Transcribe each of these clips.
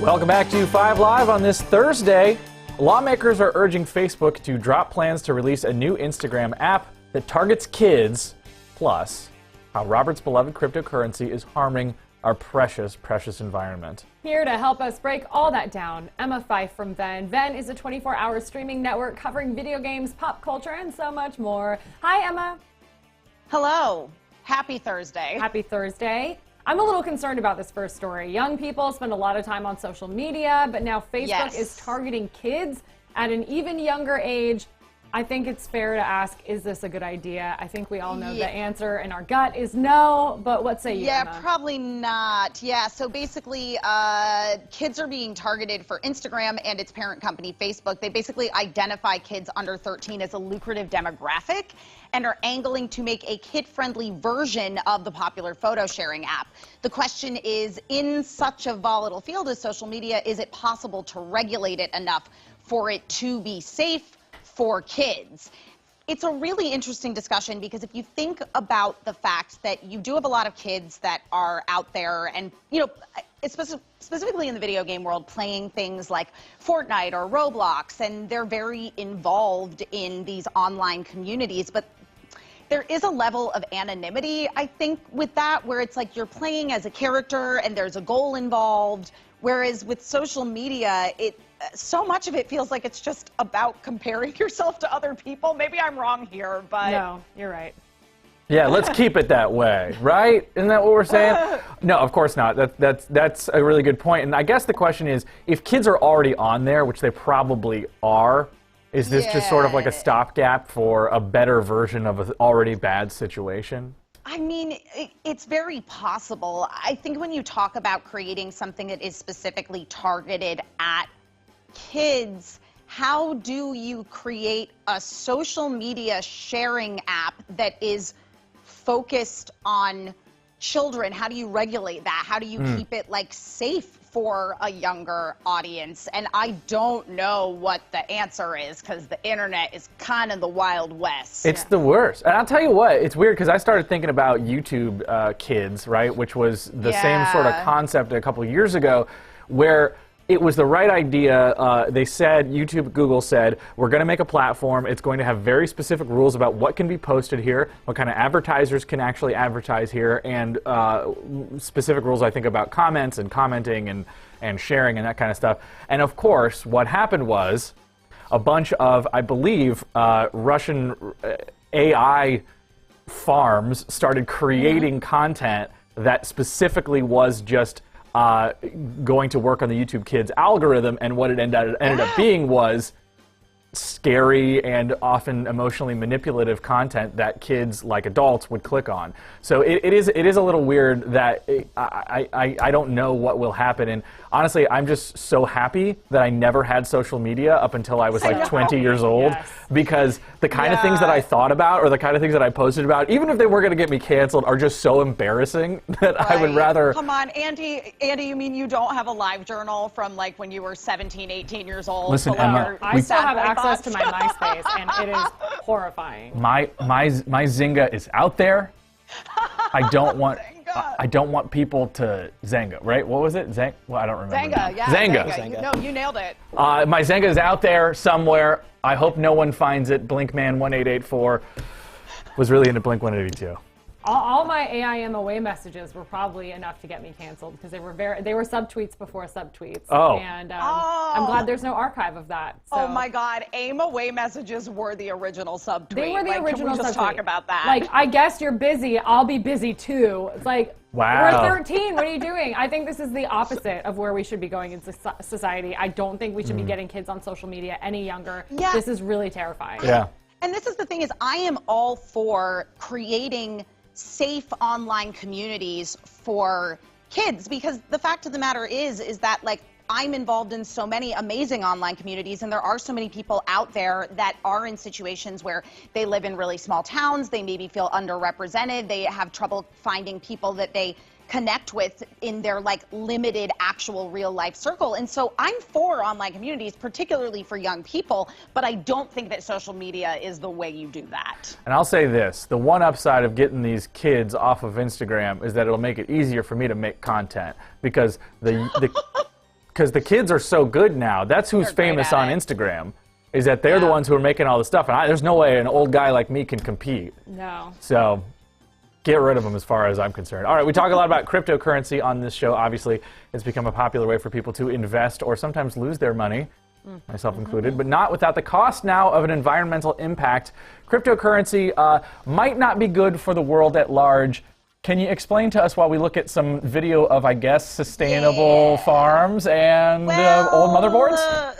Welcome back to 5 Live on this Thursday. Lawmakers are urging Facebook to drop plans to release a new Instagram app that targets kids, plus how Robert's beloved cryptocurrency is harming our precious, precious environment. Here to help us break all that down, Emma Fife from Venn. Venn is a 24-hour streaming network covering video games, pop culture, and so much more. Hi, Emma. Hello. Happy Thursday. Happy Thursday. I'm a little concerned about this first story. Young people spend a lot of time on social media, but now Facebook is targeting kids at an even younger age. I think it's fair to ask, is this a good idea? I think we all know the answer, and our gut is no, but what say you, Emma? Probably not. Yeah, so basically, kids are being targeted for Instagram and its parent company, Facebook. They basically identify kids under 13 as a lucrative demographic and are angling to make a kid-friendly version of the popular photo-sharing app. The question is, in such a volatile field as social media, is it possible to regulate it enough for it to be safe for kids? It's a really interesting discussion because if you think about the fact that you do have a lot of kids that are out there and, you know, specifically in the video game world, playing things like Fortnite or Roblox, and they're very involved in these online communities, but there is a level of anonymity, I think, with that, where it's like you're playing as a character and there's a goal involved, whereas with social media, so much of it feels like it's just about comparing yourself to other people. Maybe I'm wrong here, but... No, you're right. Yeah, let's keep it that way, right? Isn't that what we're saying? No, of course not. That's a really good point. And I guess the question is, if kids are already on there, which they probably are, is this just sort of like a stopgap for a better version of an already bad situation? I mean, it's very possible. I think when you talk about creating something that is specifically targeted at kids, how do you create a social media sharing app that is focused on children? How do you regulate that? How do you keep it like safe for a younger audience? And I don't know what the answer is because the internet is kind of the Wild West. It's the worst. And I'll tell you what, it's weird because I started thinking about YouTube Kids, right, which was the same sort of concept a couple years ago, where it was the right idea. They said, Google said, we're going to make a platform. It's going to have very specific rules about what can be posted here, what kind of advertisers can actually advertise here, and specific rules, I think, about comments and commenting and sharing and that kind of stuff. And of course, what happened was a bunch of, I believe, Russian AI farms started creating content that specifically was just going to work on the YouTube Kids algorithm, and what it ended up being was scary and often emotionally manipulative content that kids, like adults, would click on. So it is a little weird that I don't know what will happen. And honestly, I'm just so happy that I never had social media up until I was like 20 years old, because the kind of things that I thought about or the kind of things that I posted about, even if they were going to get me canceled, are just so embarrassing that I would rather... Come on, Andy, you mean you don't have a live journal from like when you were 17, 18 years old? Listen, Emma, I still have access to my MySpace, and it is horrifying. My Zynga is out there. I don't want people to Zynga, right? What was it? Well, I don't remember. Zynga, yeah. Zynga. No, you nailed it. My Zynga is out there somewhere. I hope no one finds it. Blinkman1884 was really into Blink 182. All my AIM away messages were probably enough to get me canceled because they were subtweets before subtweets. Oh. And I'm glad there's no archive of that. So. Oh my God, AIM away messages were the original subtweet. They were the original can we just subtweet. talk about that? Like, I guess you're busy, I'll be busy too. It's like, wow. We're 13, what are you doing? I think this is the opposite of where we should be going in society. I don't think we should be getting kids on social media any younger. Yeah. This is really terrifying. Yeah. And this is the thing is, I am all for creating safe online communities for kids, because the fact of the matter is that, like, I'm involved in so many amazing online communities, and there are so many people out there that are in situations where they live in really small towns, they maybe feel underrepresented, they have trouble finding people that they connect with in their like limited actual real life circle. And so I'm for online communities, particularly for young people, but I don't think that social media is the way you do that. And I'll say this, the one upside of getting these kids off of Instagram is that it'll make it easier for me to make content, because because the kids are so good now. That's who's famous on Instagram. Is that they're the ones who are making all the stuff, and there's no way an old guy like me can compete. No. So get rid of them as far as I'm concerned. All right, we talk a lot about cryptocurrency on this show. Obviously, it's become a popular way for people to invest or sometimes lose their money, myself included, but not without the cost now of an environmental impact. Cryptocurrency might not be good for the world at large. Can you explain to us while we look at some video of, I guess, sustainable farms and old motherboards?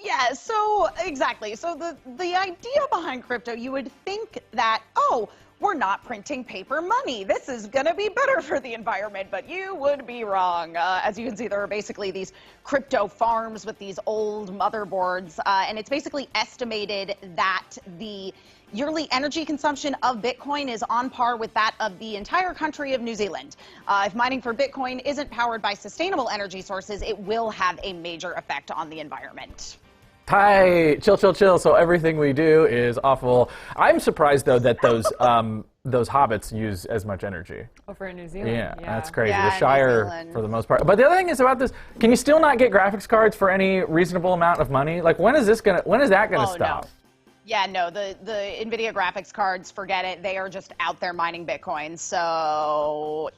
Yeah, so exactly. So the idea behind crypto, you would think that, oh, we're not printing paper money. This is going to be better for the environment, but you would be wrong. As you can see, there are basically these crypto farms with these old motherboards, and it's basically estimated that the yearly energy consumption of Bitcoin is on par with that of the entire country of New Zealand. If mining for Bitcoin isn't powered by sustainable energy sources, it will have a major effect on the environment. Hi, chill, chill, chill. So everything we do is awful. I'm surprised though that those hobbits use as much energy. Over in New Zealand. Yeah, that's crazy. Yeah, the Shire, for the most part. But the other thing is about this: can you still not get graphics cards for any reasonable amount of money? Like, when is that gonna stop? No. Yeah, no, the NVIDIA graphics cards, forget it. They are just out there mining Bitcoin. So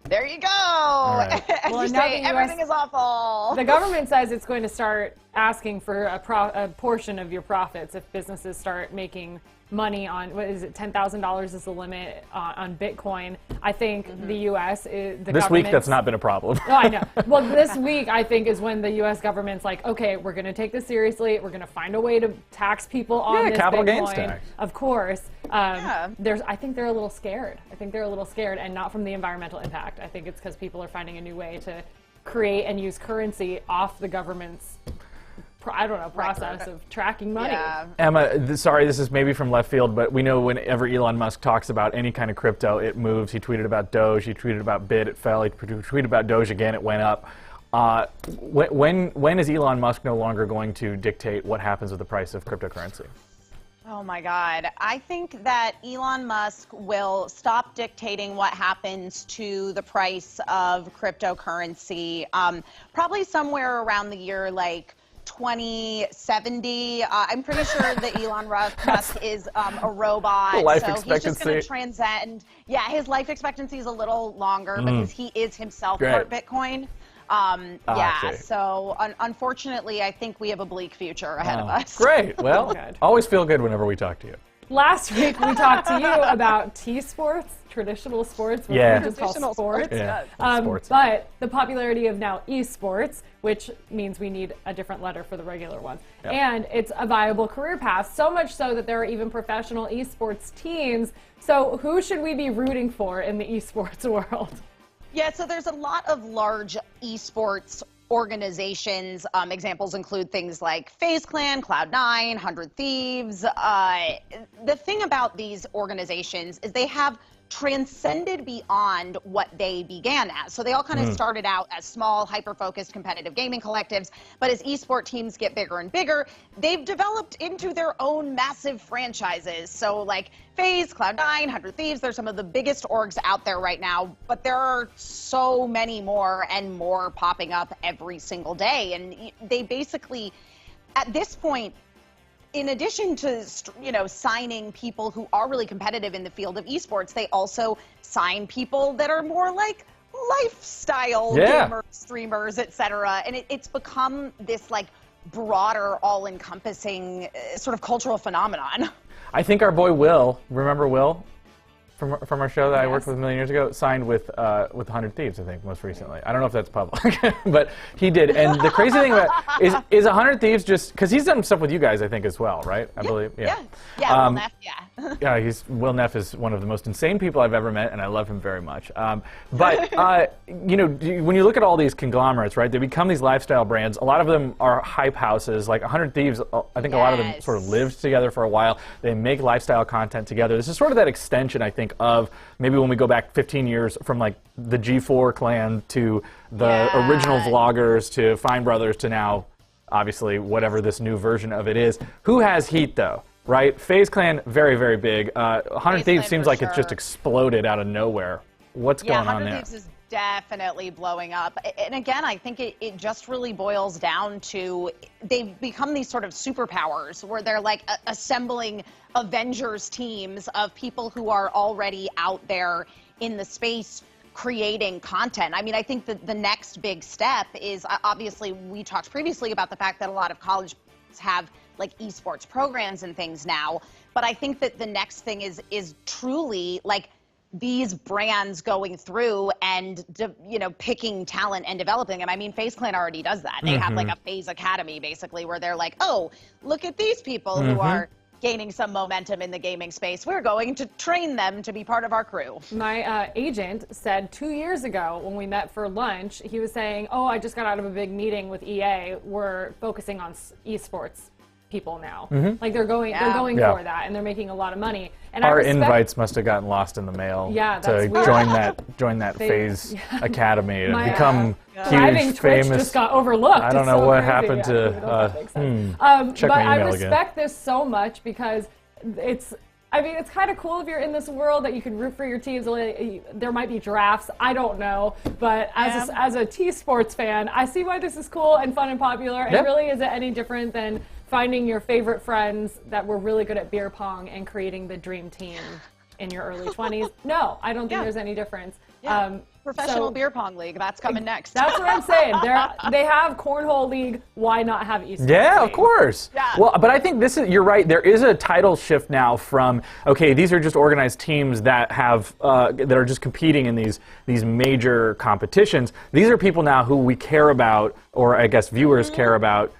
there you go. Right. As Well, you say, everything is awful. The government says it's going to start asking for a portion of your profits if businesses start making money on, what is it, $10,000 is the limit on Bitcoin. I think the U.S. This week, that's not been a problem. No, I know. Well, this week, I think, is when the U.S. government's like, okay, we're going to take this seriously. We're going to find a way to tax people on this capital Bitcoin. gains tax. Of course. I think they're a little scared. And not from the environmental impact. I think it's because people are finding a new way to create and use currency off the government's process of tracking money. Yeah. Emma, sorry, this is maybe from left field, but we know whenever Elon Musk talks about any kind of crypto, it moves. He tweeted about Doge, he tweeted about BIT, it fell. He tweeted about Doge again, it went up. When is Elon Musk no longer going to dictate what happens with the price of cryptocurrency? Oh my God. I think that Elon Musk will stop dictating what happens to the price of cryptocurrency probably somewhere around the year like 2070. I'm pretty sure that Elon Musk is a robot, life so expectancy. he's just going to transcend. Yeah, his life expectancy is a little longer because he is himself part Bitcoin. So unfortunately, I think we have a bleak future ahead of us. Great. Well, always feel good whenever we talk to you. Last week, we talked to you about T-sports, traditional sports, which we just call sports. Sports. But the popularity of now esports, which means we need a different letter for the regular one. Yep. And it's a viable career path, so much so that there are even professional esports teams. So who should we be rooting for in the esports world? Yeah, so there's a lot of large esports organizations. Examples include things like FaZe Clan, Cloud9, 100 Thieves. The thing about these organizations is they have transcended beyond what they began as. So they all kind of started out as small, hyper-focused competitive gaming collectives, but as esport teams get bigger and bigger, they've developed into their own massive franchises. So like FaZe, Cloud9, 100 Thieves, they're some of the biggest orgs out there right now, but there are so many more and more popping up every single day. And they basically, at this point, in addition to, signing people who are really competitive in the field of esports, they also sign people that are more like lifestyle gamers, streamers, etc. And it's become this like broader, all-encompassing sort of cultural phenomenon. I think our boy Will, remember Will? From our show that I worked with a million years ago, signed with 100 Thieves, I think, most recently. I don't know if that's public, but he did. And the crazy thing about is 100 Thieves just, because he's done stuff with you guys, I think, as well, right? I believe. Yeah, Will Neff, yeah, Will Neff is one of the most insane people I've ever met, and I love him very much. But when you look at all these conglomerates, right, they become these lifestyle brands. A lot of them are hype houses. Like 100 Thieves, I think a lot of them sort of lived together for a while. They make lifestyle content together. This is sort of that extension, I think, of maybe when we go back 15 years from like the G4 clan to the original vloggers to Fine Brothers to now, obviously, whatever this new version of it is. Who has heat, though? Right? FaZe Clan, very, very big. 100 Thieves seems like it's just exploded out of nowhere. What's going on there? 100 Thieves is Definitely blowing up. And again, I think it just really boils down to they've become these sort of superpowers where they're like assembling Avengers teams of people who are already out there in the space creating content. I mean, I think that the next big step is obviously we talked previously about the fact that a lot of colleges have like esports programs and things now. But I think that the next thing is truly like these brands going through and, you know, picking talent and developing them. I mean, FaZe Clan already does that. They have like a FaZe Academy, basically, where they're like, oh, look at these people who are gaining some momentum in the gaming space. We're going to train them to be part of our crew. My agent said 2 years ago when we met for lunch, he was saying, oh, I just got out of a big meeting with EA. We're focusing on esports people now. Like they're going for that, and they're making a lot of money. And our invites must have gotten lost in the mail to join that FaZe Academy and become huge, famous. Just got overlooked. I don't know what happened to. Check but my email I respect this so much because it's. I mean, it's kind of cool if you're in this world that you can root for your teams. There might be drafts. I don't know. But as a T-Sports fan, I see why this is cool and fun and popular. It really isn't any different than finding your favorite friends that were really good at beer pong and creating the dream team in your early 20s. No, I don't think there's any difference. Professional beer pong league, that's coming next. That's what I'm saying. They have Cornhole League. Why not have esports? Yeah, of course. Yeah. Well, but I think you're right. There is a title shift now from, okay, these are just organized teams that have that are just competing in these major competitions. These are people now who we care about, or I guess viewers care about.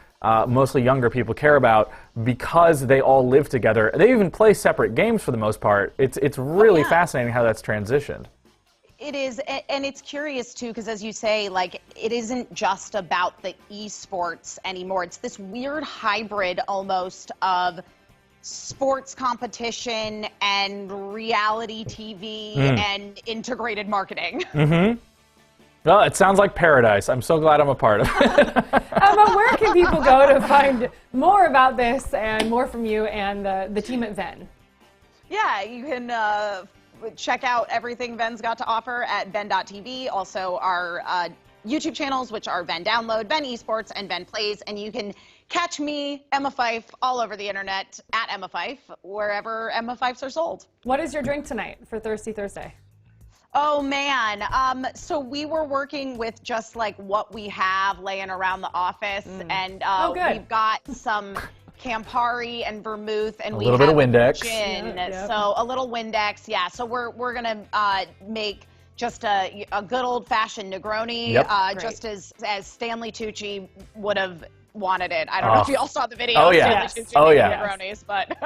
Mostly younger people care about because they all live together. They even play separate games for the most part. It's really fascinating how that's transitioned. It is, and it's curious too, because as you say, like, it isn't just about the esports anymore. It's this weird hybrid almost of sports competition and reality TV and integrated marketing. Well, it sounds like paradise. I'm so glad I'm a part of it. But where can people go to find more about this and more from you and the team at Venn? Yeah, you can check out everything Venn's got to offer at Venn.tv. Also our YouTube channels, which are Venn Download, Venn Esports, and Venn Plays. And you can catch me, Emma Fyffe, all over the internet at Emma Fyffe, wherever Emma Fyffes are sold. What is your drink tonight for Thirsty Thursday? Oh, man. So we were working with just like what we have laying around the office. And we've got some Campari and vermouth, and a little bit of Windex. Gin. So a little Windex, So we're gonna make just a good old-fashioned Negroni, just as Stanley Tucci would have wanted it. I don't know if you all saw the video. Negronis, but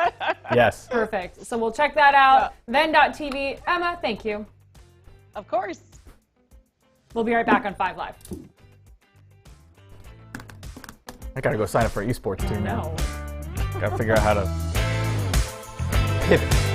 yes. Perfect. So we'll check that out. Venn.tv. Emma, thank you. Of course. We'll be right back on 5 Live. I gotta go sign up for esports too now. Gotta figure out how to pivot.